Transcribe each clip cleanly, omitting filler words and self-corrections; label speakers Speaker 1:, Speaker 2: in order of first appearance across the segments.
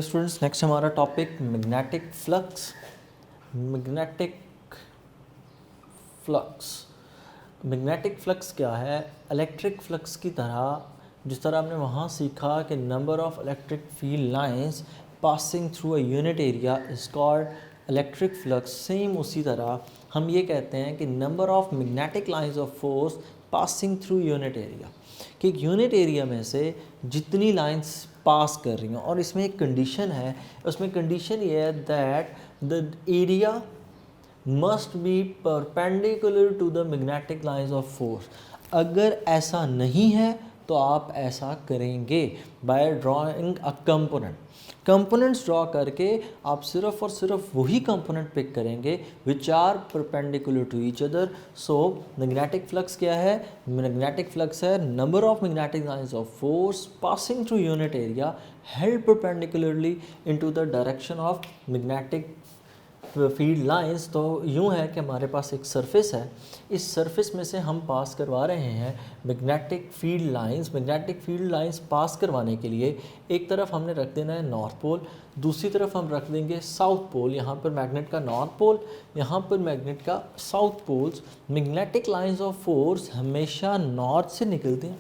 Speaker 1: Students, next हमारा topic magnetic flux. Magnetic flux magnetic flux क्या है? इलेक्ट्रिक फ्लक्स की तरह जिस तरह आपने वहाँ सीखा कि number of electric field lines passing through a unit area is called electric flux, same उसी तरह हम ये कहते हैं कि number of magnetic lines of force passing through unit area, कि एक यूनिट एरिया में से जितनी लाइंस पास कर रही हैं, और इसमें एक कंडीशन है, उसमें कंडीशन ये है that the area must be perpendicular to the magnetic lines of force. अगर ऐसा नहीं है तो आप ऐसा करेंगे by drawing a components draw करके आप सिर्फ और सिर्फ वही कंपोनेंट पिक करेंगे which are perpendicular to each other. So magnetic flux क्या है? मैग्नेटिक फ्लक्स है number of magnetic lines of force passing through unit area held perpendicularly into the direction of magnetic field lines. तो यूँ है कि हमारे पास एक सरफेस है, इस सरफेस में से हम पास करवा रहे हैं magnetic field lines. Magnetic field lines पास करवाने के लिए एक तरफ हमने रख देना है नॉर्थ पोल, दूसरी तरफ हम रख देंगे साउथ पोल। यहाँ पर मैग्नेट का नॉर्थ पोल, यहाँ पर मैग्नेट का south poles. Magnetic lines of force हमेशा नॉर्थ से निकलती हैं,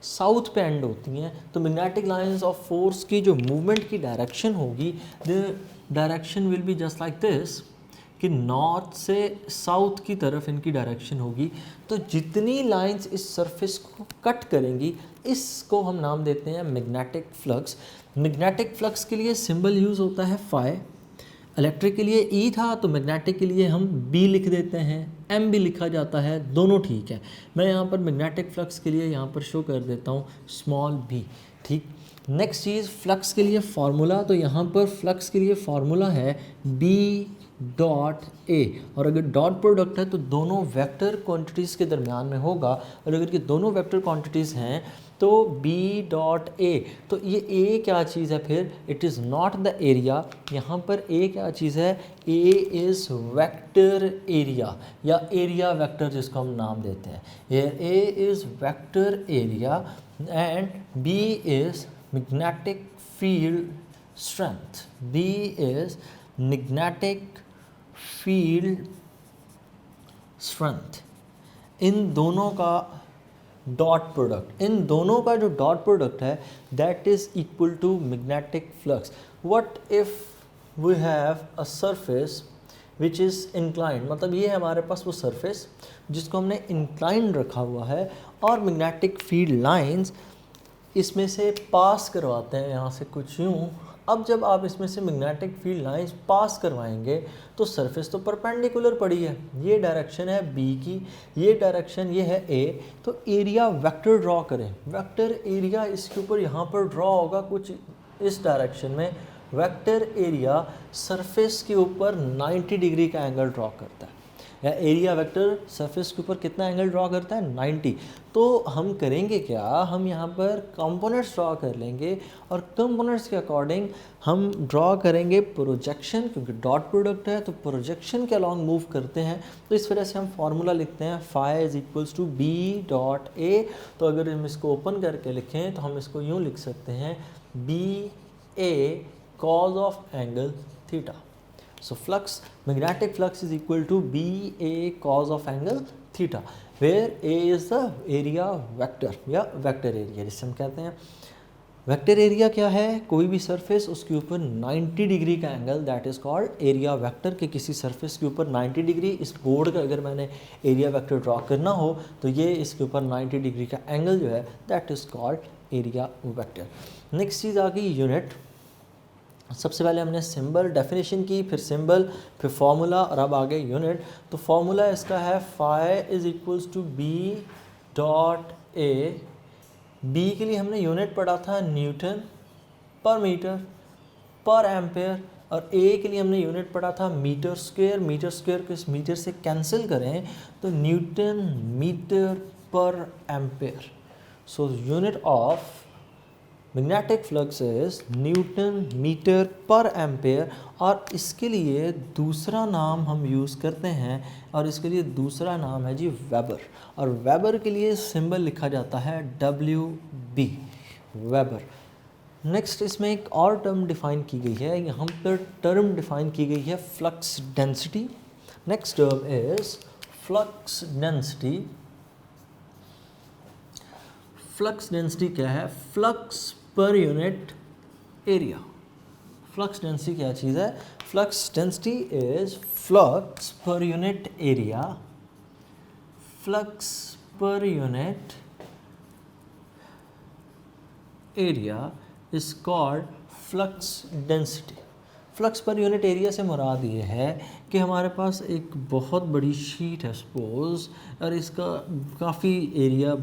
Speaker 1: साउथ पे एंड होती हैं। तो मैग्नेटिक लाइंस ऑफ फोर्स की जो मूवमेंट की डायरेक्शन होगी, the direction will be just like this, कि नॉर्थ से साउथ की तरफ इनकी डायरेक्शन होगी। तो जितनी लाइंस इस सरफेस को कट करेंगी, इसको हम नाम देते हैं मैग्नेटिक फ्लक्स। मैग्नेटिक फ्लक्स के लिए सिंबल यूज़ होता है फाई। इलेक्ट्रिक के लिए ई था, तो मैग्नेटिक के लिए हम बी लिख देते हैं, एम भी लिखा जाता है, दोनों ठीक है। मैं यहाँ पर मैग्नेटिक फ्लक्स के लिए यहाँ पर शो कर देता हूँ स्मॉल बी, ठीक। नेक्स्ट चीज़ फ्लक्स के लिए फार्मूला, तो यहाँ पर फ्लक्स के लिए फार्मूला है बी डॉट ए, और अगर डॉट प्रोडक्ट है तो दोनों वेक्टर क्वांटिटीज़ के दरमियान में होगा, और अगर ये दोनों वेक्टर क्वांटिटीज़ हैं तो बी डॉट ए। तो ये ए क्या चीज़ है फिर? It is not the area. यहाँ पर ए क्या चीज़ है? ए इज़ वेक्टर एरिया, या एरिया वेक्टर जिसको हम नाम देते हैं। A is vector area and B is magnetic field strength. B is magnetic field strength. इन दोनों का डॉट प्रोडक्ट, इन दोनों का जो डॉट प्रोडक्ट है that is equal to magnetic flux. What if we have a surface which is inclined, मतलब ये है हमारे पास वो सरफेस जिसको हमने इंक्लाइंड रखा हुआ है, और मैग्नेटिक फील्ड लाइंस इसमें से पास करवाते हैं यहाँ से कुछ यूँ। अब जब आप इसमें से मैग्नेटिक फील्ड लाइंस पास करवाएंगे तो सरफेस तो परपेंडिकुलर पड़ी है, ये डायरेक्शन है बी की, ये डायरेक्शन ये है ए। तो एरिया वेक्टर ड्रॉ करें, वेक्टर एरिया इसके ऊपर यहाँ पर ड्रॉ होगा कुछ इस डायरेक्शन में। वेक्टर एरिया सरफेस के ऊपर 90 डिग्री का एंगल ड्रॉ करता है, या एरिया वेक्टर सरफेस के ऊपर कितना एंगल ड्रॉ करता है? 90। तो हम करेंगे क्या, हम यहाँ पर कंपोनेंट्स ड्रॉ कर लेंगे, और कंपोनेंट्स के अकॉर्डिंग हम ड्रॉ करेंगे प्रोजेक्शन, क्योंकि डॉट प्रोडक्ट है तो प्रोजेक्शन के अलॉन्ग मूव करते हैं। तो इस वजह से हम फार्मूला लिखते हैं phi is equals to B dot A. तो अगर हम इसको ओपन करके लिखें तो हम इसको यूँ लिख सकते हैं B A cos of angle theta. So flux, magnetic flux is equal to BA cos of angle theta, where A is the area vector या vector area जिसे हम कहते हैं। वेक्टर एरिया क्या है? कोई भी सरफेस उसके ऊपर 90 डिग्री का angle, that is called area vector. के किसी सरफेस के ऊपर 90 डिग्री, इस बोर्ड का अगर मैंने एरिया वेक्टर ड्रॉ करना हो तो ये इसके ऊपर 90 डिग्री का एंगल जो है that is called area vector. Next चीज़ आ गई यूनिट। सबसे पहले हमने सिंबल डेफिनेशन की, फिर सिंबल, फिर फार्मूला, और अब आगे यूनिट। तो फार्मूला इसका है phi is equals to B dot A. B के लिए हमने यूनिट पढ़ा था Newton per metre per ampere, और ए के लिए हमने यूनिट पढ़ा था मीटर स्क्वायर। मीटर स्क्वायर को इस मीटर से कैंसिल करें तो newton metre per ampere. So unit of magnetic flux is newton metre per ampere, और इसके लिए दूसरा नाम हम यूज़ करते हैं, और इसके लिए दूसरा नाम है जी वेबर। और वेबर के लिए सिंबल लिखा जाता है डब्ल्यू बी, वेबर। नेक्स्ट इसमें एक और टर्म डिफाइन की गई है, यहाँ पर टर्म डिफाइन की गई है flux density. Next term is flux density. Flux density क्या है? Flux per unit area. Flux density क्या चीज़ है? Flux density is flux per unit area. Flux per unit area is called flux density. Flux per unit area से मुराद ये है कि हमारे पास एक बहुत बड़ी शीट है सपोज, और इसका काफ़ी एरिया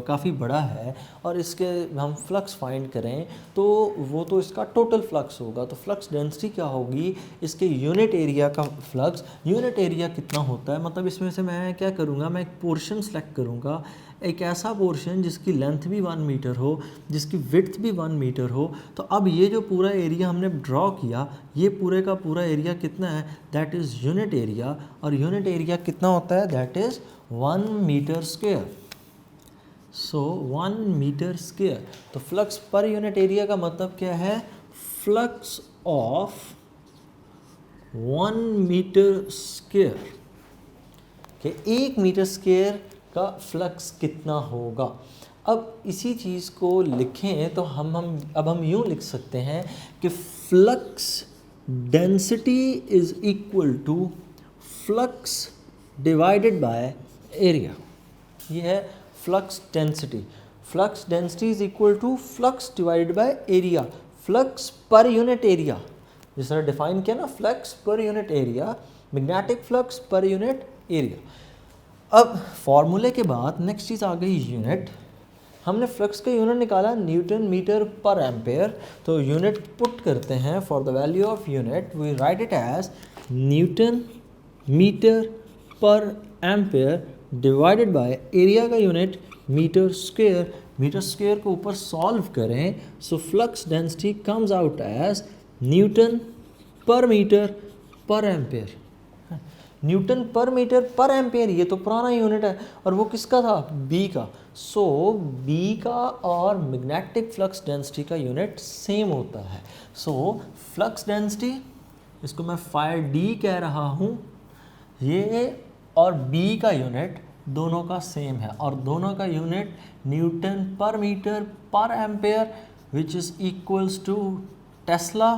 Speaker 1: काफ़ी बड़ा है, और इसके हम फ्लक्स फाइंड करें तो वो तो इसका टोटल फ्लक्स होगा। तो फ्लक्स डेंसिटी क्या होगी? इसके यूनिट एरिया का फ्लक्स। यूनिट एरिया कितना होता है? मतलब इसमें से मैं क्या करूँगा, मैं एक पोर्शन सेलेक्ट करूँगा, एक ऐसा पोर्शन जिसकी लेंथ भी 1 मीटर हो, जिसकी विड्थ भी 1 मीटर हो। तो अब ये जो पूरा एरिया हमने ड्रॉ किया, ये पूरे का पूरा एरिया कितना है? That is unit area. और यूनिट एरिया कितना होता है? That is 1 metre square. So 1 metre square. तो फ्लक्स पर यूनिट एरिया का मतलब क्या है? फ्लक्स ऑफ 1 मीटर स्क्वायर के 1 मीटर स्क्वायर का फ्लक्स कितना होगा। अब इसी चीज़ को लिखें तो हम यूँ लिख सकते हैं कि flux density is equal to flux divided by area. ये है flux density. Flux density is equal to flux divided by area. Flux per unit area जिस तरह डिफाइन किया ना, flux per unit area, magnetic flux per unit area. अब फॉर्मूले के बाद नेक्स्ट चीज़ आ गई यूनिट। हमने फ्लक्स का यूनिट निकाला न्यूटन मीटर पर एम्पेयर। तो यूनिट पुट करते हैं। For the value of unit we write it as newton metre per ampere divided by area का unit metre square. Metre square को ऊपर सॉल्व करें, so flux density comes out as newton per metre per ampere. Newton per metre per ampere, ये तो पुराना unit है, और वो किसका था? बी का। सो बी का और मैग्नेटिक फ्लक्स डेंसिटी का यूनिट सेम होता है। सो फ्लक्स डेंसिटी, इसको मैं फाई डी कह रहा हूँ, ये और बी का यूनिट दोनों का सेम है, और दोनों का unit newton per metre per ampere which is equals to tesla,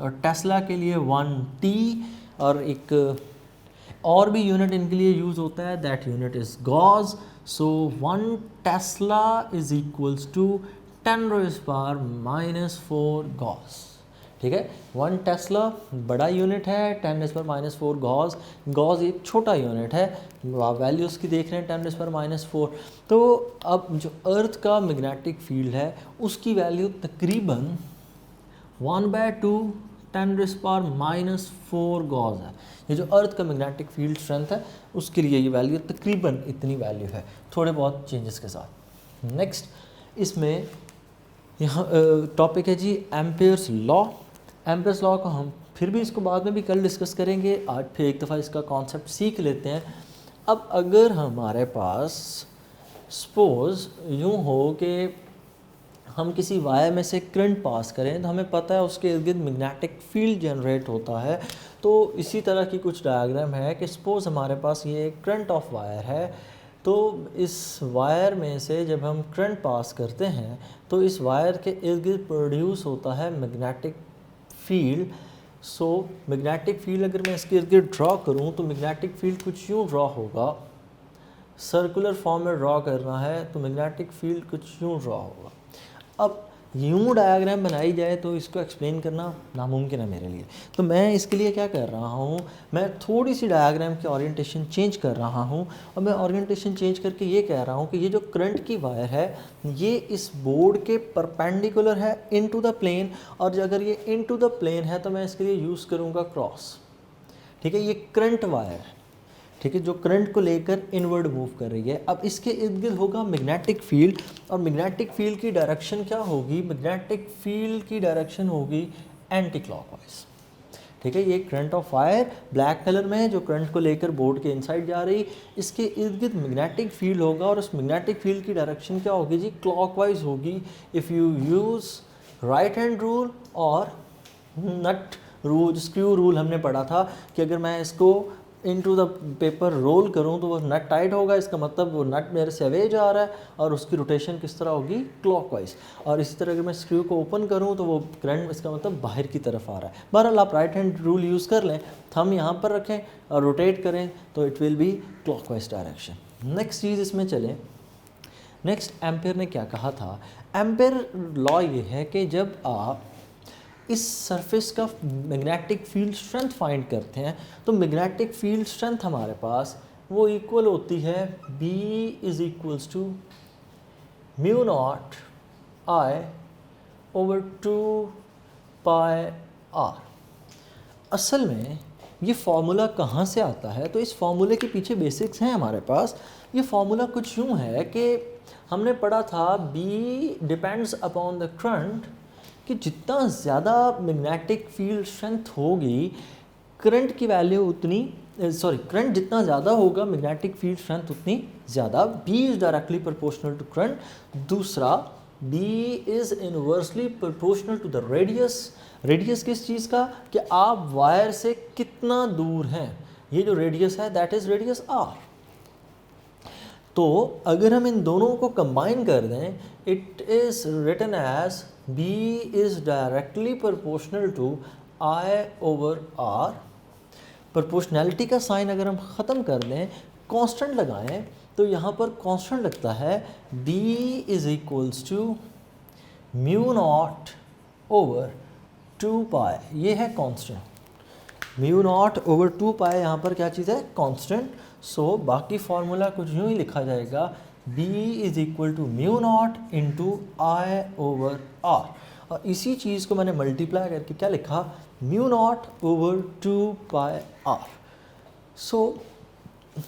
Speaker 1: और टेस्ला के लिए 1T, और एक और भी यूनिट इनके लिए यूज़ होता है, that unit is gauss. So 1 tesla is equals to 10⁻⁻⁴ gauss. ठीक है, 1 टेस्ला बड़ा यूनिट है, 10⁻⁻⁴ गॉस। गॉस एक छोटा यूनिट है, आप वैल्यूज़ की देख रहे हैं 10⁻⁴। तो अब जो अर्थ का मैग्नेटिक फील्ड है उसकी वैल्यू तकरीबन 1/2 10⁻⁻⁴ गॉस है। ये जो अर्थ का मैग्नेटिक फील्ड स्ट्रेंथ है उसके लिए ये वैल्यू तकरीबन इतनी वैल्यू है, थोड़े बहुत चेंजेस के साथ। नेक्स्ट इसमें यहाँ टॉपिक है जी एम्पेयर्स लॉ। एम्पेयर्स लॉ को हम फिर भी इसको बाद में भी कल डिस्कस करेंगे, आज फिर एक दफ़ा इसका कॉन्सेप्ट सीख लेते हैं। अब अगर हमारे पास सपोज यूँ हो कि हम किसी वायर में से करंट पास करें तो हमें पता है उसके इर्द गिर्द मैग्नेटिक फील्ड जनरेट होता है। तो इसी तरह की कुछ डायग्राम है कि सपोज़ हमारे पास ये करंट ऑफ वायर है, तो इस वायर में से जब हम करंट पास करते हैं तो इस वायर के इर्द गिर्द प्रोड्यूस होता है magnetic field. So magnetic field अगर मैं इसके इर्द गिर्द ड्रॉ करूँ तो मैग्नेटिक फील्ड कुछ यूँ ड्रॉ होगा, सर्कुलर फॉर्म में ड्रॉ करना है तो मैग्नेटिक फील्ड कुछ यूँ ड्रॉ होगा। अब यूँ डायग्राम बनाई जाए तो इसको एक्सप्लेन करना नामुमकिन है मेरे लिए, तो मैं इसके लिए क्या कर रहा हूँ, मैं थोड़ी सी डायग्राम की ओरिएंटेशन चेंज कर रहा हूँ। और मैं ओरिएंटेशन चेंज करके ये कह रहा हूँ कि ये जो करंट की वायर है ये इस बोर्ड के परपेंडिकुलर है इनटू द प्लेन, और अगर ये इनटू द प्लेन है तो मैं इसके लिए यूज़ करूँगा क्रॉस। ठीक है, ये करंट वायर है, ठीक है, जो करंट को लेकर इनवर्ड मूव कर रही है। अब इसके इर्द गिर्द होगा मैग्नेटिक फील्ड, और मैग्नेटिक फील्ड की डायरेक्शन क्या होगी? मैग्नेटिक फील्ड की डायरेक्शन होगी एंटी क्लॉकवाइज। ठीक है, ये current of wire black colour में है जो करंट को लेकर बोर्ड के इनसाइड जा रही, इसके इर्द गिर्द मैग्नेटिक फील्ड होगा, और उस मैग्नेटिक फील्ड की डायरेक्शन क्या होगी जी? क्लॉकवाइज होगी। If you use right hand rule और नट रूल, स्क्रू रूल हमने पढ़ा था कि अगर मैं इसको इनटू द पेपर रोल करूं तो वो नट टाइट होगा, इसका मतलब वो नट मेरे से अवे जा रहा है और उसकी रोटेशन किस तरह होगी, क्लॉकवाइज। और इसी तरह अगर मैं स्क्रू को ओपन करूं तो वो करंट, इसका मतलब बाहर की तरफ आ रहा है। बहरहाल आप राइट हैंड रूल यूज़ कर लें, थंब यहाँ पर रखें और रोटेट करें तो it will be clockwise direction. Next चीज़ इसमें चलें, नेक्स्ट एम्पेयर ने क्या कहा था। एम्पेयर लॉ ये है कि जब आप इस सरफेस का मैग्नेटिक फील्ड स्ट्रेंथ फाइंड करते हैं तो मैग्नेटिक फील्ड स्ट्रेंथ हमारे पास वो इक्वल होती है B is equals to mu naught I over 2 pi R। असल में ये फार्मूला कहाँ से आता है, तो इस फार्मूले के पीछे बेसिक्स हैं हमारे पास। ये फार्मूला कुछ यूँ है कि हमने पढ़ा था B depends upon the current, कि जितना ज़्यादा मैग्नेटिक फील्ड स्ट्रेंथ होगी करंट की वैल्यू उतनी, करंट जितना ज़्यादा होगा मैग्नेटिक फील्ड स्ट्रेंथ उतनी ज़्यादा। B is directly proportional to current. दूसरा, B is inversely proportional to the radius. Radius किस चीज़ का, कि आप वायर से कितना दूर हैं, ये जो रेडियस है दैट इज़ रेडियस R। तो अगर हम इन दोनों को कंबाइन कर दें, it is written as B is directly proportional to I over R। Proportionality का साइन अगर हम ख़त्म कर दें, कांस्टेंट लगाएं, तो यहाँ पर कांस्टेंट लगता है B is equals to mu naught over 2 pi. ये है constant, mu naught over 2 pi यहाँ पर क्या चीज़ है, कांस्टेंट। सो बाकी फार्मूला कुछ यूँ ही लिखा जाएगा, B is equal to mu naught into I over R। और इसी चीज़ को मैंने मल्टीप्लाई करके क्या लिखा, mu naught over 2 pi R। So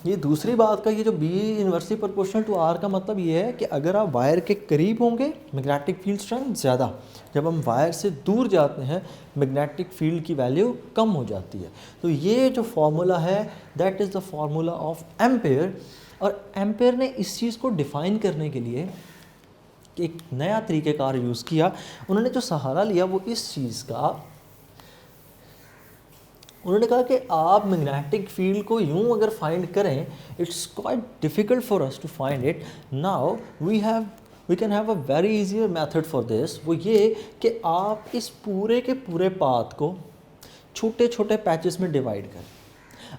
Speaker 1: ये दूसरी बात का, ये जो B inversely proportional to R का मतलब ये है कि अगर आप वायर के करीब होंगे मैग्नेटिक फील्ड स्ट्रेंथ ज़्यादा, जब हम वायर से दूर जाते हैं मैग्नेटिक फील्ड की वैल्यू कम हो जाती है। तो ये जो फार्मूला है that is the formula of ampere. और एम्पेयर ने इस चीज़ को डिफ़ाइन करने के लिए एक नया तरीक़ेकार यूज़ किया। उन्होंने जो सहारा लिया वो इस चीज़ का, उन्होंने कहा कि आप मैग्नेटिक फील्ड को यूं अगर फाइंड करें, it's quite difficult for us to find it. Now we can have a very easier method for this. वो ये कि आप इस पूरे के पूरे पाथ को छोटे छोटे पैचेस में डिवाइड करें।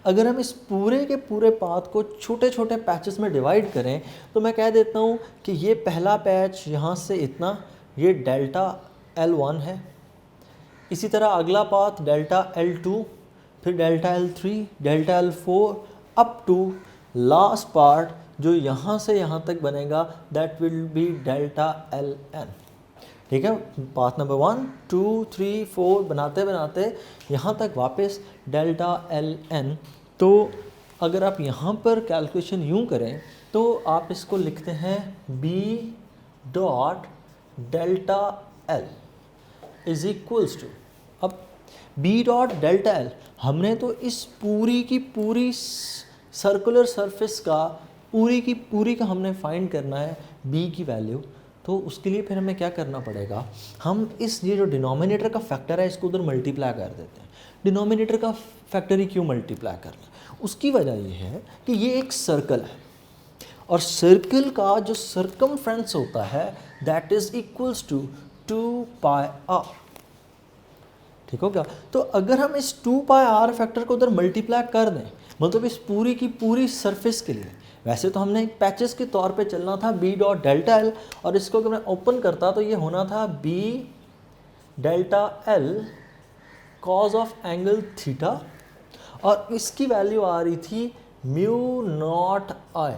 Speaker 1: अगर हम इस पूरे के पूरे पाथ को छोटे छोटे पैचेस में डिवाइड करें तो मैं कह देता हूँ कि ये पहला पैच यहाँ से इतना, ये डेल्टा L1 है। इसी तरह अगला पाथ डेल्टा L2, फिर delta L3, delta L4 up to last part जो यहाँ से यहाँ तक बनेगा that will be delta LN। ठीक है, पाथ नंबर 1 2 3 4 बनाते बनाते यहाँ तक वापस डेल्टा LN। तो अगर आप यहाँ पर कैलकुलेशन यूँ करें तो आप इसको लिखते हैं B dot delta L is equals to, अब B डॉट डेल्टा L, हमने तो इस पूरी की पूरी सर्कुलर सरफेस का पूरी की पूरी का हमने फाइंड करना है B की वैल्यू। तो उसके लिए फिर हमें क्या करना पड़ेगा, हम इस ये जो डिनोमिनेटर का फैक्टर है इसको उधर मल्टीप्लाई कर देते हैं। डिनोमिनेटर का फैक्टर ही क्यों मल्टीप्लाई करना, उसकी वजह ये है कि ये एक सर्कल है और सर्कल का जो सर्कमफ्रेंस होता है that is equals to 2 pi R। ठीक हो क्या, तो अगर हम इस 2 पाई R फैक्टर को उधर मल्टीप्लाई कर दें, मतलब इस पूरी की पूरी सरफेस के लिए, वैसे तो हमने एक पैचेस के तौर पे चलना था B डॉट डेल्टा L, और इसको अगर मैं ओपन करता तो ये होना था B delta L cause of angle theta, और इसकी वैल्यू आ रही थी म्यू नॉट I।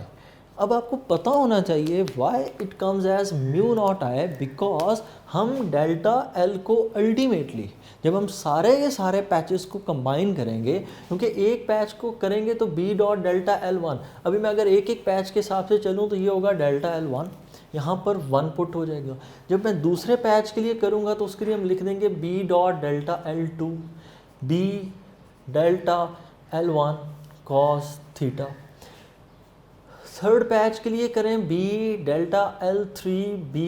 Speaker 1: अब आपको पता होना चाहिए why it comes as mu naught I, because हम डेल्टा L को अल्टीमेटली जब हम सारे के सारे पैचेस को कंबाइन करेंगे, क्योंकि एक पैच को करेंगे तो B डॉट डेल्टा L1, अभी मैं अगर एक एक पैच के हिसाब से चलूँ तो ये होगा डेल्टा L1, यहाँ पर 1 पुट हो जाएगा। जब मैं दूसरे पैच के लिए करूँगा तो उसके लिए हम लिख देंगे B dot delta L2, B delta L1 cos theta. Third patch के लिए करें B delta L3, B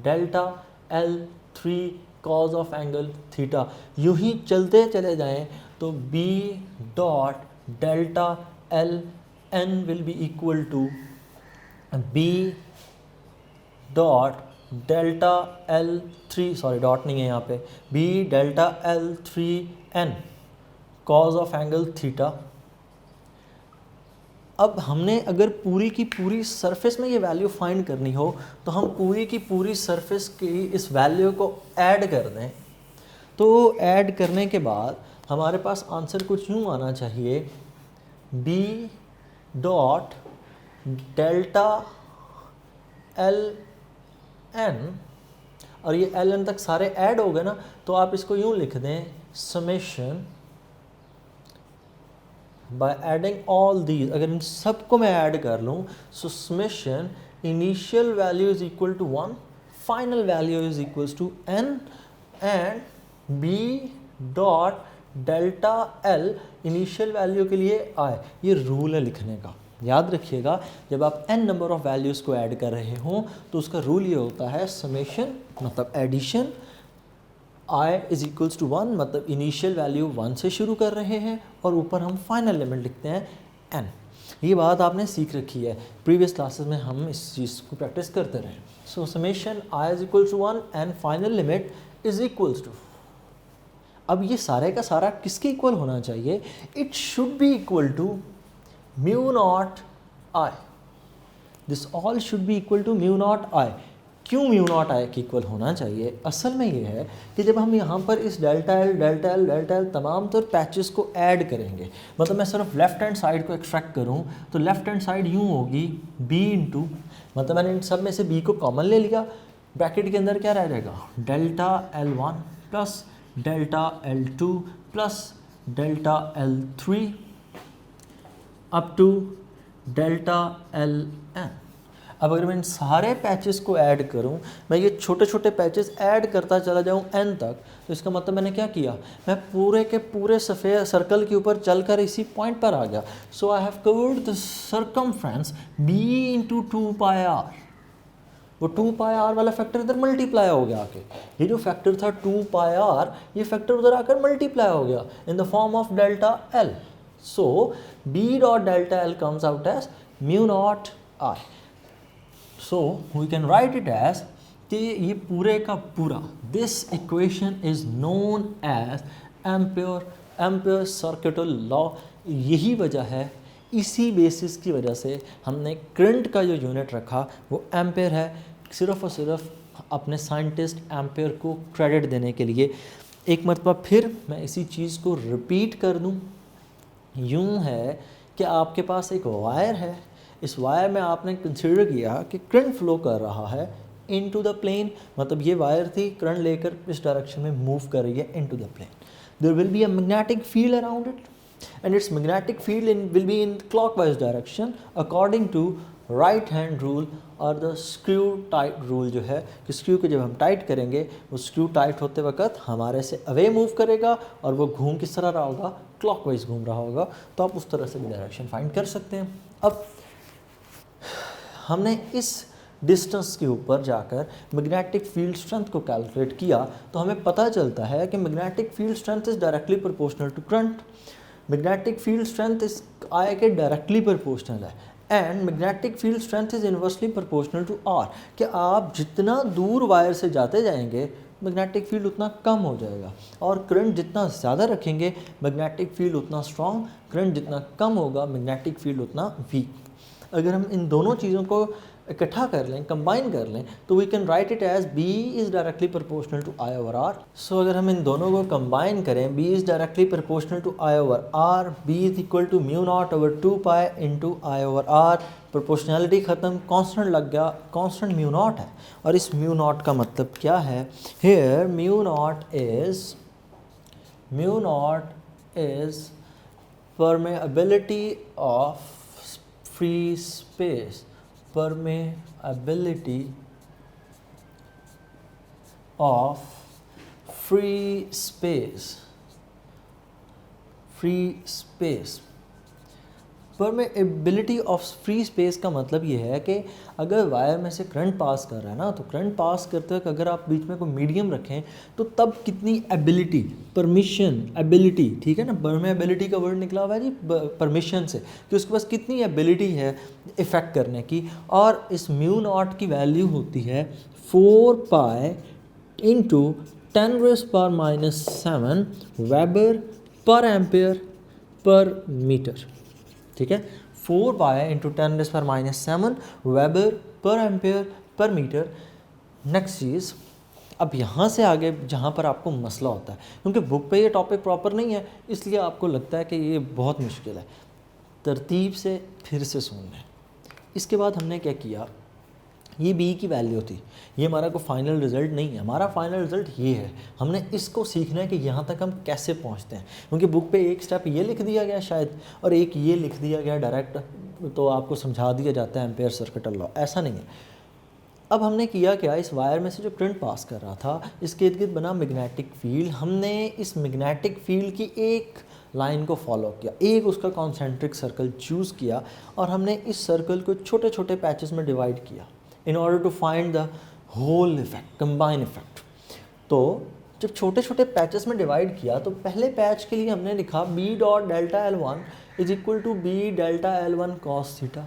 Speaker 1: delta 3 cos of angle theta. यूं ही चलते चले जाएं तो b dot delta L N will be equal to b dot delta L three, sorry dot नहीं है यहाँ पे, b delta L three N cos of angle theta. अब हमने अगर पूरी की पूरी सरफेस में ये वैल्यू फाइंड करनी हो तो हम पूरी की पूरी सरफेस की इस वैल्यू को ऐड कर दें। तो ऐड करने के बाद हमारे पास आंसर कुछ यूँ आना चाहिए, b dot delta L N, और ये एल एन तक सारे ऐड हो गए ना, तो आप इसको यूँ लिख दें summation by adding all these. अगर इन सबको मैं ऐड कर लूँ, so summation initial value is equal to 1, final value is equal to n, and b dot delta l initial value के लिए आए। ये रूल है लिखने का, याद रखिएगा। जब आप n नंबर ऑफ वैल्यूज़ को ऐड कर रहे हों तो उसका रूल ये होता है समेशन मतलब addition, i is equals to 1 मतलब इनिशियल वैल्यू 1 से शुरू कर रहे हैं और ऊपर हम फाइनल लिमिट लिखते हैं n। ये बात आपने सीख रखी है, प्रीवियस क्लासेस में हम इस चीज़ को प्रैक्टिस करते रहे। So summation i is equals to 1 and final limit is equals to, अब ये सारे का सारा किसके इक्वल होना चाहिए? It should be equal to mu naught i। This all should be equal to mu naught i। क्यों म्यू नॉट आई के इक्वल होना चाहिए? असल में ये है कि जब हम यहाँ पर इस डेल्टा एल तमाम तर पैचेस को ऐड करेंगे, मतलब मैं सिर्फ लेफ्ट हैंड साइड को एक्सट्रैक्ट करूँ तो लेफ्ट हैंड साइड यूँ होगी b इंटू, मतलब मैंने इन सब में से b को कॉमन ले लिया, ब्रैकेट के अंदर क्या रह जाएगा delta L1 plus delta L2 plus delta L3 up to delta LN। अब अगर मैं इन सारे पैचेस को ऐड करूं, मैं ये छोटे छोटे पैचेस ऐड करता चला जाऊं n तक, तो इसका मतलब मैंने क्या किया, मैं पूरे के पूरे सफ़ेद सर्कल के ऊपर चलकर इसी पॉइंट पर आ गया। So I have covered the circumference b into 2πr। वो 2πr वाला फैक्टर इधर मल्टीप्लाई हो गया आके, ये जो फैक्टर था 2πr, ये फैक्टर उधर आकर मल्टीप्लाई हो गया in the form of delta l। So b dot delta l comes out as mu naught i। So we can write it as कि ये पूरे का पूरा this equation is known as Ampere circuital law. यही वजह है, इसी basis की वजह से हमने करंट का जो यूनिट रखा वो एम्पियर है, सिर्फ और सिर्फ अपने साइंटिस्ट एम्पियर को क्रेडिट देने के लिए। एक मरतबा फिर मैं इसी चीज़ को रिपीट कर दूँ, यूँ है कि आपके पास एक वायर है, इस वायर में आपने कंसिडर किया कि करंट फ्लो कर रहा है इनटू द प्लेन, मतलब ये वायर थी करंट लेकर इस डायरेक्शन में मूव कर रही है into the plane. There will be a magnetic field around it and its magnetic field will be in clockwise direction according to right hand rule और द स्क्रू टाइट रूल, जो है कि screw को जब हम टाइट करेंगे वो screw tight होते वक्त हमारे से अवे मूव करेगा और वो घूम किस तरह रहा होगा, क्लॉकवाइज घूम रहा होगा। तो आप उस तरह से भी डायरेक्शन फाइंड कर सकते हैं। अब हमने इस डिस्टेंस के ऊपर जाकर मैग्नेटिक फील्ड स्ट्रेंथ को कैलकुलेट किया तो हमें पता चलता है कि magnetic field strength is directly proportional to current. Magnetic field strength इस आई के डायरेक्टली प्रोपोर्शनल है and magnetic field strength is inversely proportional to R, कि आप जितना दूर वायर से जाते जाएंगे मैग्नेटिक फील्ड उतना कम हो जाएगा, और करंट जितना ज़्यादा रखेंगे मैग्नेटिक फील्ड उतना स्ट्रॉन्ग, करंट जितना कम होगा मैग्नेटिक फील्ड उतना वीक। अगर हम इन दोनों चीज़ों को इकट्ठा कर लें, कंबाइन कर लें, तो we can write it as B is directly proportional to I over R। So अगर हम इन दोनों को कंबाइन करें, B is directly proportional to I over R, B is equal to mu naught over 2π into I over R। Proportionality ख़त्म, constant लग गया, constant mu not है। और इस म्यू नॉट का मतलब क्या है? Here mu naught is permeability of free space, permeability of free space, permeability of free space का मतलब ये है कि अगर वायर में से करंट पास कर रहा है ना, तो करंट पास करते वक्त अगर आप बीच में कोई मीडियम रखें तो तब कितनी एबिलिटी, परमिशन, एबिलिटी, ठीक है ना, परमेबिलिटी का वर्ड निकला हुआ है जी परमिशन से, कि उसके पास कितनी एबिलिटी है इफ़ेक्ट करने की। और इस म्यू नॉट की वैल्यू होती है 4 pi into 10⁻⁻7 weber per ampere per metre, ठीक है, 4 pi into 10⁻⁻7 weber per ampere per metre. Next चीज़, अब यहाँ से आगे जहाँ पर आपको मसला होता है, क्योंकि बुक पे ये टॉपिक प्रॉपर नहीं है इसलिए आपको लगता है कि ये बहुत मुश्किल है, तरतीब से फिर से सुन लें। इसके बाद हमने क्या किया, ये बी की वैल्यू थी, ये हमारा कोई फाइनल रिज़ल्ट नहीं है, हमारा फाइनल रिज़ल्ट ये है। हमने इसको सीखना है कि यहाँ तक हम कैसे पहुँचते हैं, क्योंकि बुक पे एक स्टेप ये लिख दिया गया शायद और एक ये लिख दिया गया डायरेक्ट, तो आपको समझा दिया जाता है एम्पेयर सर्किट लॉ, ऐसा नहीं है। अब हमने किया क्या, इस वायर में से जो करंट पास कर रहा था इसके इर्द गिर्द बना मैग्नेटिक फील्ड। हमने इस मैग्नेटिक फील्ड की एक लाइन को फॉलो किया, एक उसका कॉन्सेंट्रिक सर्कल चूज़ किया और हमने इस सर्कल को छोटे छोटे पैचेस में डिवाइड किया in order to find the whole effect, combine effect. तो जब छोटे छोटे पैचेस में डिवाइड किया तो पहले पैच के लिए हमने लिखा B dot delta L1 is equal to B delta L1 cos theta,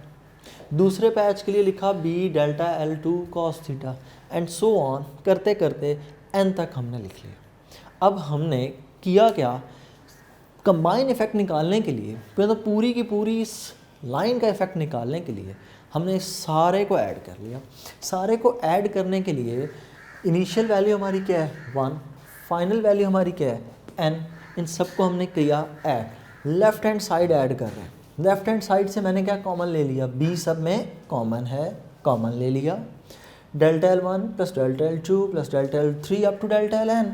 Speaker 1: दूसरे पैच के लिए लिखा B delta L2 cos theta, and so on करते करते एन तक हमने लिख लिया। अब हमने किया क्या, कंबाइन इफेक्ट निकालने के लिए, मतलब पूरी की पूरी इस लाइन का इफेक्ट निकालने के लिए हमने सारे को ऐड कर लिया। सारे को ऐड करने के लिए इनिशियल वैल्यू हमारी क्या है 1, फाइनल वैल्यू हमारी क्या है n, इन सबको हमने किया add. Left hand side add कर रहे हैं, लेफ्ट हैंड साइड से मैंने क्या कॉमन ले लिया, b सब में कॉमन है, कॉमन ले लिया। Delta L1 plus delta L2 plus delta L3 up to delta Ln,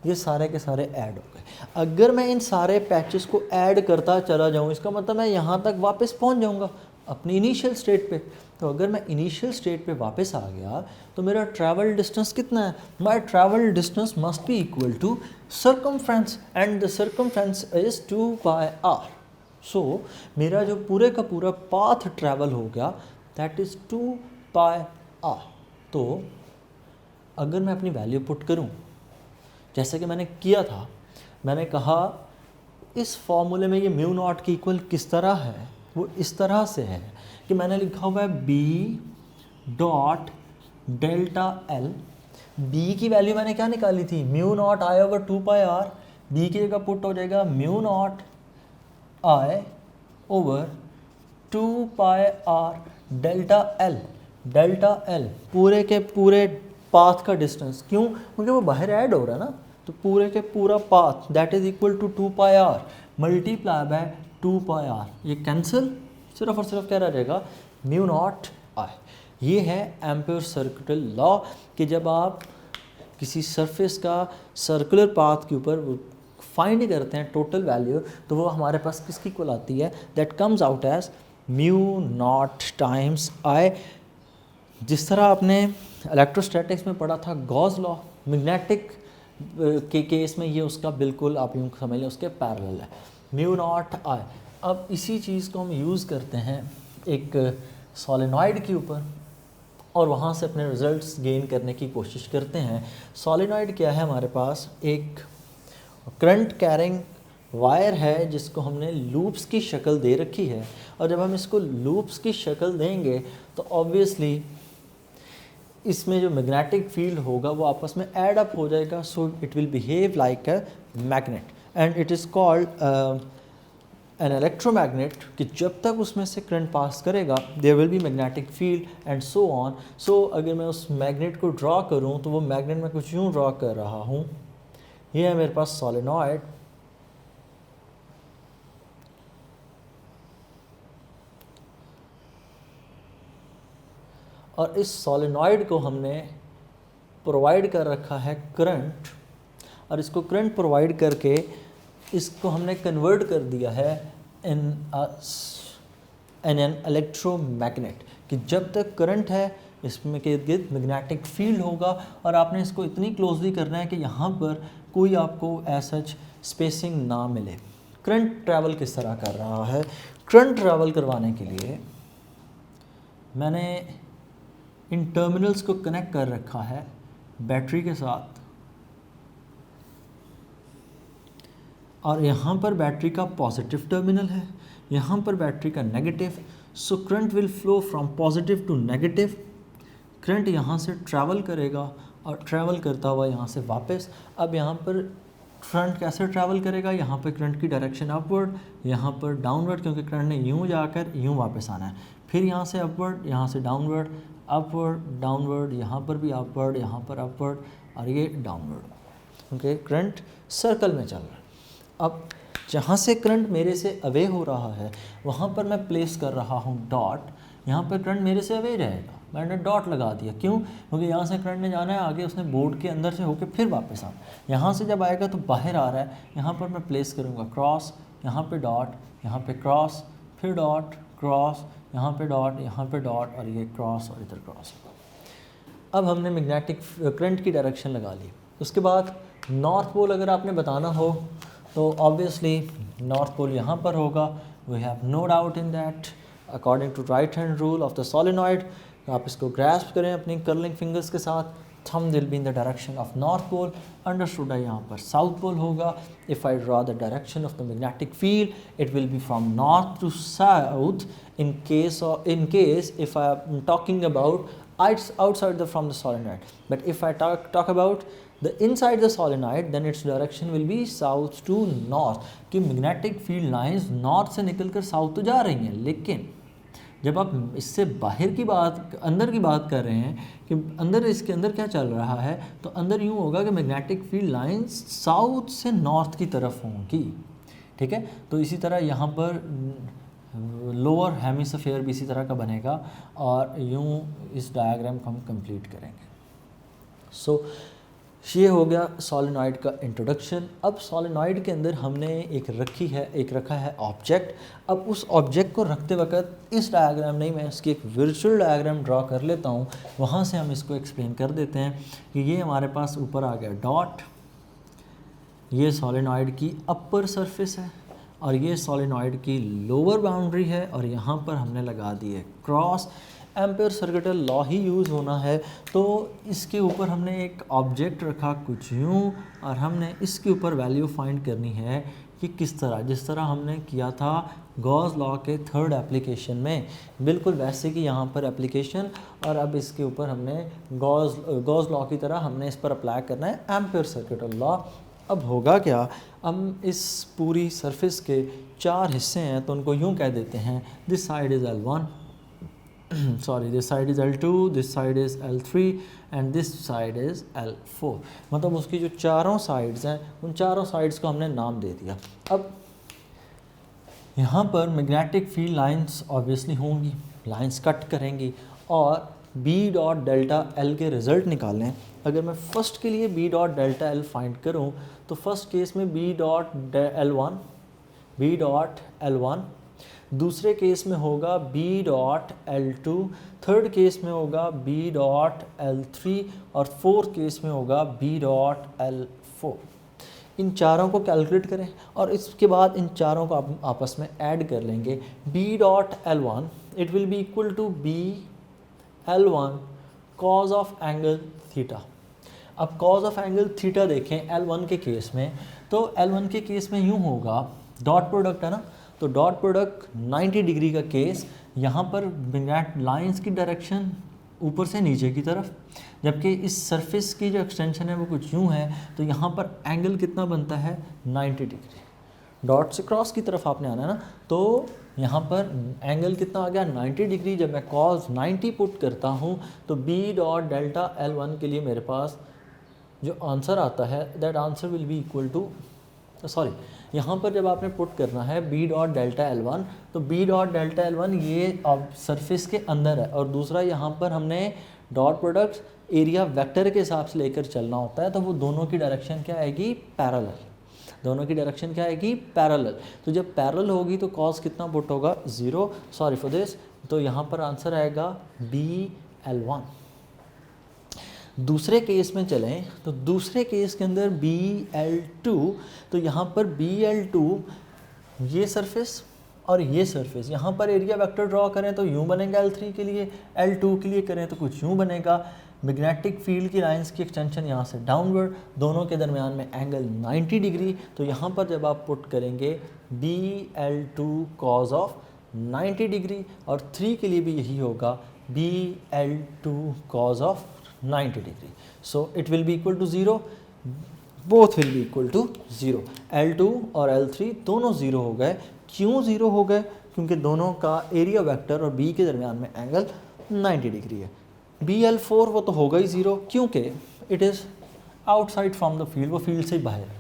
Speaker 1: ये सारे के सारे ऐड हो गए। अगर मैं इन सारे पैचेस को ऐड करता चला जाऊँ इसका मतलब मैं यहाँ तक वापस पहुँच जाऊँगा अपनी इनिशियल स्टेट पे। तो अगर मैं इनिशियल स्टेट पे वापस आ गया तो मेरा ट्रैवल डिस्टेंस कितना है, my travel distance must be equal to circumference and the circumference is 2 pi r। So मेरा जो पूरे का पूरा पाथ ट्रैवल हो गया दैट इज़ 2 पाई r। तो अगर मैं अपनी वैल्यू पुट करूं जैसे कि मैंने किया था, मैंने कहा इस फॉर्मूले में ये म्यू नॉट की इक्वल किस तरह है, वो इस तरह से है कि मैंने लिखा हुआ है b dot delta L। b की वैल्यू मैंने क्या निकाली थी, म्यू नॉट आई ओवर 2 पाई r, b की जगह पुट हो जाएगा म्यू नॉट आई over 2 pi r delta L। Delta L पूरे के पूरे पाथ का डिस्टेंस, क्यों, क्योंकि वो बाहर ऐड हो रहा है ना, तो पूरे के पूरा path that is equal to 2 pi r multiply by 2 pi r, ये कैंसिल, सिर्फ और सिर्फ क्या रह जाएगा म्यू नॉट आई। ये है एम्पेयर सर्कुलर लॉ कि जब आप किसी सरफेस का सर्कुलर पाथ के ऊपर फाइंड करते हैं टोटल वैल्यू तो वो हमारे पास किसकी इक्वल आती है, that comes out as mu naught times I. जिस तरह आपने इलेक्ट्रोस्टैटिक्स में पढ़ा था गॉस लॉ, मैग्नेटिक के केस में ये उसका बिल्कुल आप यूँ समझ लें उसके पैरेलल है, म्यू नॉट आई। अब इसी चीज़ को हम यूज़ करते हैं एक सोलेनॉइड के ऊपर और वहाँ से अपने रिजल्ट्स गेन करने की कोशिश करते हैं। सोलेनॉइड क्या है, हमारे पास एक करंट कैरिंग वायर है जिसको हमने लूप्स की शक्ल दे रखी है, और जब हम इसको लूप्स की शक्ल देंगे तो ऑब्वियसली इसमें जो मैग्नेटिक फील्ड होगा वो आपस में ऐड अप हो जाएगा, so it will behave like a magnet and it is called an electromagnet, कि जब तक उसमें से करंट पास करेगा there will be magnetic field and so on. So अगर मैं उस मैग्नेट को ड्रॉ करूं तो वो मैग्नेट मैं कुछ यूँ ड्रॉ कर रहा हूँ, ये है मेरे पास सोलेनॉइड, और इस सोलेनॉइड को हमने प्रोवाइड कर रखा है करंट, और इसको करंट प्रोवाइड करके इसको हमने कन्वर्ट कर दिया है इन एन इलेक्ट्रोमैग्नेट, कि जब तक करंट है इसमें के इर्द मैग्नेटिक फील्ड होगा, और आपने इसको इतनी क्लोजली करना है कि यहाँ पर कोई आपको एज सच स्पेसिंग ना मिले। करंट ट्रैवल किस तरह कर रहा है, करंट ट्रैवल करवाने के लिए मैंने इन टर्मिनल्स को कनेक्ट कर रखा है बैटरी के साथ, और यहाँ पर बैटरी का पॉजिटिव टर्मिनल है, यहाँ पर बैटरी का negative. So current will flow from positive to negative. Current यहाँ से ट्रैवल करेगा और ट्रैवल करता हुआ यहाँ से वापस। अब यहाँ पर करंट कैसे ट्रैवल करेगा, यहाँ पर करंट की डायरेक्शन अपवर्ड, यहाँ पर डाउनवर्ड, क्योंकि करंट ने यूँ जाकर यूँ वापस आना है। फिर यहाँ से अपवर्ड, यहाँ से डाउनवर्ड, अपवर्ड डाउनवर्ड, यहाँ पर भी अपवर्ड, यहाँ पर अपवर्ड, और ये डाउनवर्ड। ओके, करंट सर्कल में चल रहा है। अब जहाँ से करंट मेरे से अवे हो रहा है वहाँ पर मैं प्लेस कर रहा हूँ डॉट। यहाँ पर करंट मेरे से अवे रहेगा, मैंने डॉट लगा दिया। क्यों? क्योंकि यहाँ से करंट ने जाना है आगे, उसने बोर्ड के अंदर से होकर फिर वापस आना। यहाँ से जब आएगा तो बाहर आ रहा है, यहाँ पर मैं प्लेस करूँगा क्रॉस, यहाँ पे डॉट, यहाँ पे क्रॉस, फिर डॉट, क्रॉस, यहाँ पे डॉट, यहाँ पे डॉट, और ये क्रॉस और इधर क्रॉस। अब हमने मैग्नेटिक करंट की डायरेक्शन लगा ली। उसके बाद नॉर्थ पोल अगर आपने बताना हो तो ऑब्वियसली नॉर्थ पोल यहाँ पर होगा। We have no doubt in that according to right hand rule of the solenoid. आप इसको ग्रैस्प करें अपनी कर्लिंग फिंगर्स के साथ। Thumb will be in the direction of north pole, understood है यहाँ पर साउथ पोल होगा। If I draw the direction of the magnetic field it will be from north to south in case if I am talking about outside from the solenoid. But if I talk about the inside the solenoid, then its direction will be south to north। कि magnetic field lines north से निकलकर south तो जा रही हैं, लेकिन जब आप इससे बाहर की बात, अंदर की बात कर रहे हैं कि अंदर, इसके अंदर क्या चल रहा है, तो अंदर यूँ होगा कि मैग्नेटिक फील्ड लाइंस साउथ से नॉर्थ की तरफ होंगी। ठीक है, तो इसी तरह यहाँ पर लोअर हेमिस्फीयर भी इसी तरह का बनेगा, और यूँ इस डायग्राम को हम कंप्लीट करेंगे। सो ये हो गया सोलेनॉइड का इंट्रोडक्शन। अब सोलेनॉइड के अंदर हमने एक रखा है ऑब्जेक्ट। अब उस ऑब्जेक्ट को रखते वक्त इस डायग्राम नहीं, मैं इसकी एक वर्चुअल डायग्राम ड्रॉ कर लेता हूँ, वहाँ से हम इसको एक्सप्लेन कर देते हैं कि ये हमारे पास ऊपर आ गया डॉट, ये सोलेनॉइड की अपर सरफेस है, और ये सोलेनॉइड की लोअर बाउंड्री है, और यहाँ पर हमने लगा दी है क्रॉस। एम्पेयर सर्किटल लॉ ही यूज़ होना है, तो इसके ऊपर हमने एक ऑब्जेक्ट रखा कुछ यूँ, और हमने इसके ऊपर वैल्यू फाइंड करनी है कि किस तरह, जिस तरह हमने किया था गॉस लॉ के थर्ड एप्लीकेशन में, बिल्कुल वैसे कि यहाँ पर एप्लीकेशन। और अब इसके ऊपर हमने गॉस लॉ की तरह हमने इस पर अप्लाई करना है एम्पेयर सर्किटल लॉ। अब होगा क्या, हम इस पूरी सरफेस के 4 हिस्से हैं, तो उनको यूँ कह देते हैं, this side is L1, sorry this side is L2, this side is L3 and this side is L4। मतलब उसकी जो चारों साइड्स हैं, उन चारों साइड्स को हमने नाम दे दिया। अब यहाँ पर मैग्नेटिक फील्ड लाइंस ऑब्वियसली होंगी, लाइंस कट करेंगी, और B डॉट डेल्टा L के रिज़ल्ट निकालें। अगर मैं फर्स्ट के लिए B dot delta L find करूँ तो फर्स्ट केस में B डॉट L1, दूसरे केस में होगा B dot L2, third case में होगा B डॉट L3, और फोर्थ केस में होगा B डॉट L4। इन चारों को कैलकुलेट करें और इसके बाद इन चारों को आप आपस में ऐड कर लेंगे। B dot L1 it will be equal to B L1 cos of angle theta. अब कॉज ऑफ एंगल थीटा देखें L1 के केस में, तो L1 के केस में यूँ होगा, डॉट प्रोडक्ट है ना, तो डॉट प्रोडक्ट 90 डिग्री का केस, यहाँ पर मैग्नेट लाइंस की डायरेक्शन ऊपर से नीचे की तरफ, जबकि इस सरफेस की जो एक्सटेंशन है वो कुछ यूँ है, तो यहाँ पर एंगल कितना बनता है 90 डिग्री। डॉट से क्रॉस की तरफ आपने आना है ना, तो यहाँ पर एंगल कितना आ गया 90 डिग्री। जब मैं कॉस 90 पुट करता हूँ तो B डॉट डेल्टा L1 के लिए मेरे पास जो आंसर आता है that answer will be equal to, sorry यहाँ पर जब आपने पुट करना है B डॉट डेल्टा L1, तो B डॉट डेल्टा L1 ये अब सरफेस के अंदर है, और दूसरा यहाँ पर हमने डॉट प्रोडक्ट एरिया वेक्टर के हिसाब से लेकर चलना होता है, तो वो दोनों की डायरेक्शन क्या आएगी पैरेलल, दोनों की डायरेक्शन क्या आएगी पैरेलल। तो जब पैरेलल होगी तो कॉस कितना पुट होगा 0, सॉरी फॉर दिस, तो यहाँ पर आंसर आएगा BL1। दूसरे केस में चलें तो दूसरे केस के अंदर BL2, तो यहाँ पर BL2 ये सरफेस और ये सरफेस, यहाँ पर एरिया वेक्टर ड्रॉ करें तो यूँ बनेगा L3 के लिए, L2 के लिए करें तो कुछ यूँ बनेगा। मैग्नेटिक फील्ड की लाइंस की एक्सटेंशन यहाँ से डाउनवर्ड, दोनों के दरमियान में एंगल 90 डिग्री। तो यहाँ पर जब आप पुट करेंगे BL2 कॉज ऑफ 90 डिग्री, और 3 के लिए भी यही होगा BL2 cos of 90 degree. So it will be equal to 0, both will be equal to 0। L2 और L3 दोनों 0 हो गए। क्यों 0 हो गए? क्योंकि दोनों का एरिया वेक्टर और B के दरमियान में एंगल 90 डिग्री है। BL4 वो तो होगा ही 0, क्योंकि it is outside from the field, वो फील्ड से ही बाहर है,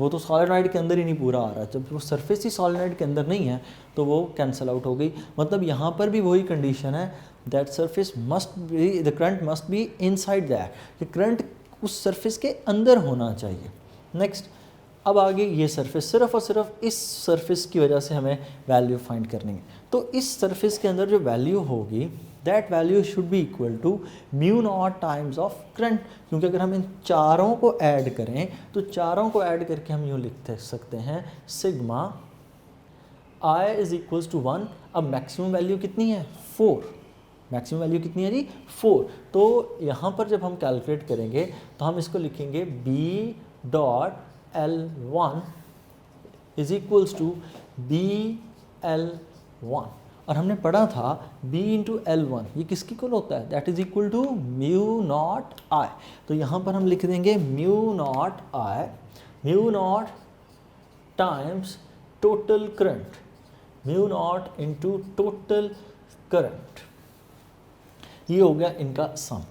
Speaker 1: वो तो सॉलिनॉइड के अंदर ही नहीं पूरा आ रहा। जब वो सरफेस ही सॉलिनॉइड के अंदर नहीं है तो वो कैंसिल आउट हो गई। मतलब यहाँ पर भी वही कंडीशन है, that surface must be, the current must be inside that, कि करंट उस सरफेस के अंदर होना चाहिए। नेक्स्ट, अब आगे ये सरफेस, सिर्फ और सिर्फ इस सरफेस की वजह से हमें वैल्यू फाइंड करनी है। तो इस सरफेस के अंदर जो वैल्यू होगी, that value should be equal to mu naught times of current, क्योंकि अगर हम इन चारों को ऐड करें तो चारों को ऐड करके हम यूँ लिख सकते हैं sigma I is equals to 1। अब मैक्सिमम वैल्यू कितनी है? 4। मैक्सिमम वैल्यू कितनी है जी? 4। तो यहाँ पर जब हम कैलकुलेट करेंगे तो हम इसको लिखेंगे B dot L1 is equals to BL1, और हमने पढ़ा था B इंटू L1 ये किसकी इक्वल होता है? That is equal to mu naught I। तो यहाँ पर हम लिख देंगे mu naught I, mu naught times total current, mu naught into total current, ये हो गया इनका सम।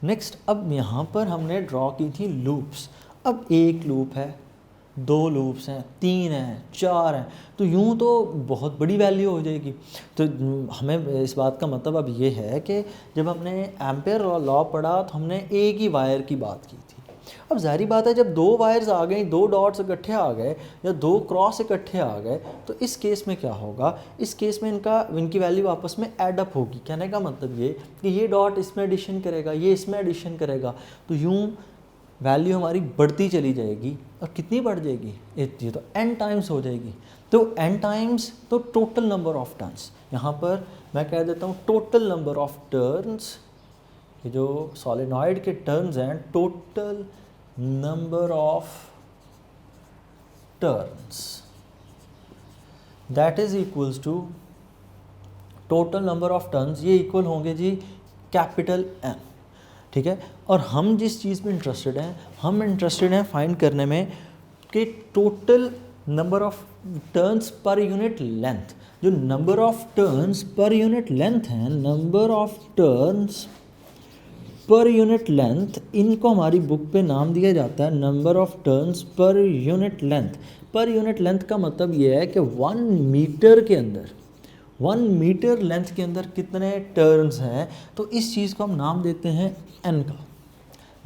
Speaker 1: नेक्स्ट, अब यहाँ पर हमने ड्रॉ की थी लूप्स। अब एक लूप है, 2 लूप्स हैं, 3 हैं, 4 हैं, तो यूँ तो बहुत बड़ी वैल्यू हो जाएगी। तो हमें इस बात का मतलब अब ये है कि जब हमने एम्पेयर लॉ पढ़ा तो हमने एक ही वायर की बात की थी। अब जाहिर बात है जब 2 वायर्स आ गई, 2 डॉट्स इकट्ठे आ गए या 2 क्रॉस इकट्ठे आ गए, तो इस केस में क्या होगा? इस केस में इनकी वैल्यू आपस में ऐड अप होगी। कहने का मतलब ये कि ये डॉट इसमें एडिशन करेगा, ये इसमें एडिशन करेगा, तो यूँ वैल्यू हमारी बढ़ती चली जाएगी। और कितनी बढ़ जाएगी? ये तो n टाइम्स हो जाएगी। तो n टाइम्स तो टोटल नंबर ऑफ टर्न्स, यहाँ पर मैं कह देता हूँ टोटल नंबर ऑफ टर्न्स, ये जो सॉलिनॉइड के टर्न्स हैं, total number of turns that is equals to total number of turns, ये इक्वल होंगे जी कैपिटल N। ठीक है, और हम जिस चीज़ में इंटरेस्टेड हैं, हम इंटरेस्टेड हैं फाइंड करने में कि total number of turns per unit length. जो number of turns per unit length हैं, number of turns per unit length, इनको हमारी बुक पे नाम दिया जाता है number of turns per unit length. Per unit length का मतलब ये है कि 1 मीटर के अंदर, 1 मीटर लेंथ के अंदर कितने टर्न्स हैं, तो इस चीज़ को हम नाम देते हैं n का,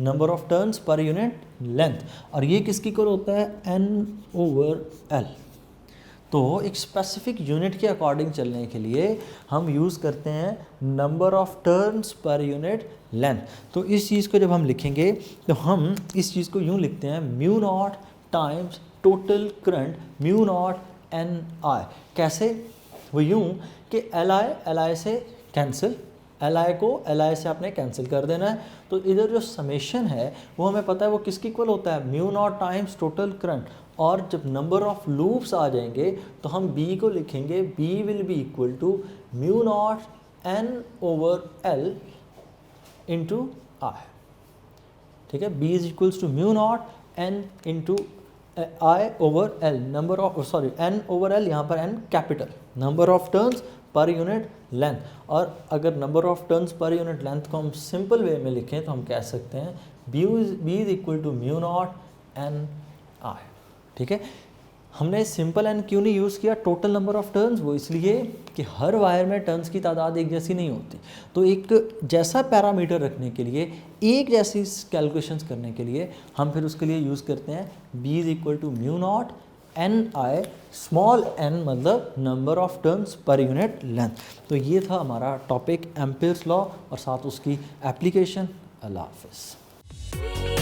Speaker 1: number of turns per unit length. और ये किसकी इक्वल होता है? n/L। तो एक स्पेसिफिक यूनिट के अकॉर्डिंग चलने के लिए हम यूज़ करते हैं number of turns per unit length. तो इस चीज़ को जब हम लिखेंगे तो हम इस चीज़ को यूँ लिखते हैं mu naught times total current, mu naught NI। कैसे? वो यूँ कि Li से कैंसिल, Li को Li से आपने कैंसिल कर देना है। तो इधर जो समेशन है वो हमें पता है वो किसकी इक्वल होता है? Mu naught times total current. और जब नंबर ऑफ लूप्स आ जाएंगे तो हम B को लिखेंगे B will be equal to mu naught N/L into I। ठीक है, B is equals to mu naught N into I/L, number of N/L, यहाँ पर N capital, number of turns per unit length. और अगर number of turns per unit length को हम simple way में लिखें तो हम कह सकते हैं B is equal to mu naught NI। ठीक है, हमने सिंपल n क्यों नहीं यूज़ किया टोटल नंबर ऑफ टर्न्स? वो इसलिए कि हर वायर में टर्न्स की तादाद एक जैसी नहीं होती। तो एक जैसा पैरामीटर रखने के लिए, एक जैसी कैलकुलेशंस करने के लिए हम फिर उसके लिए यूज़ करते हैं B is equal to mu naught NI, small n मतलब number of turns per unit length. तो ये था हमारा टॉपिक एम्पेयर्स लॉ और साथ उसकी एप्लीकेशन। अल्लाह हाफ़िज़।